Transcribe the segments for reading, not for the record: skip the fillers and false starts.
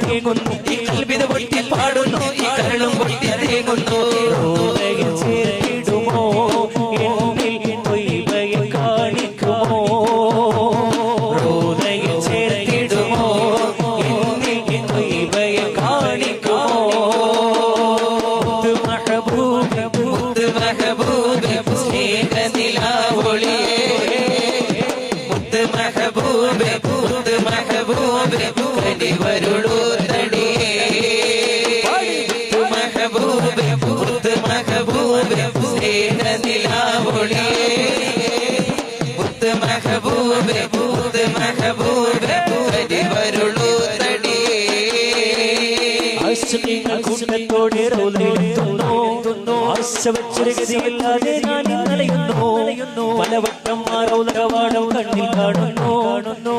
തേങ്ങുന്നു ഈ കൽവിത പൊട്ടി പാടുന്നു ഈ കരളും പൊട്ടി തേങ്ങുന്നു റോദയിൽ ചേർത്തിടുമോ എന്നിൽ ത്വയ്ബയെ കാണിക്കുമോ റോദയിൽ ചേർത്തിടുമോ എന്നിൽ ത്വയ്ബയെ കാണിക്കുമോ മുത്ത് മെഹബൂബ് സ്നേഹ നിലാവൊളിയേ മുത്ത് മെഹബൂബ് കനിവരുളൂ തടിയേ മുത്ത് മെഹബൂബ് സ്നേഹ നിലാവൊളിയേ മുത്ത് മെഹബൂബ് കനിവരുളൂ തടിയേ ആശിഖീങ്ങൾ കൂട്ടത്തോടെ റൗളയിലെത്തുന്നു ആശ വെച്ചൊരു ഗതിയില്ലാതെ ഞാൻ ഇന്നലെയുന്നു പലവട്ടം ആ റൗള കവാടം കണ്ണിൽ കാണുന്നു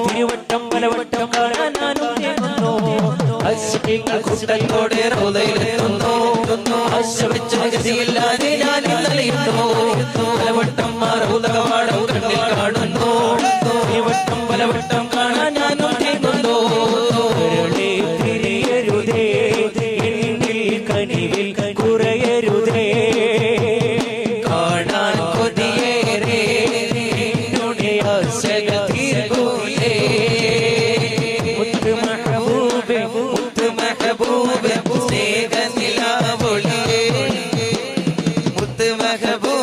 തിരുവട്ടം പലവട്ടം കാണാൻ ഞാനും തേങ്ങുന്നു ആശിഖീങ്ങൾ കൂട്ടത്തോടെ റൗളയിലെത്തുന്നു ആശ വെച്ചൊരു ഗതിയില്ലാതെ ഞാൻ ഇന്നലെയുന്നു പലവട്ടം ആ റൗള കവാടം കണ്ണിൽ കാണുന്നു തിരുവട്ടം പലവട്ടം കാണാൻ ഞാനും തേങ്ങുന്നു തിരിയരുതേ എന്നിൽ കനിവിൽ കുറയരുതേ കാണാൻ കൊതിയേറെ നിന്നുടെ ആശകൾ തീർക്കൂലേ മുത്ത് മെഹബൂബ് സ്നേഹ നിലാവൊളിയേ മുത്ത് മെഹബൂബ്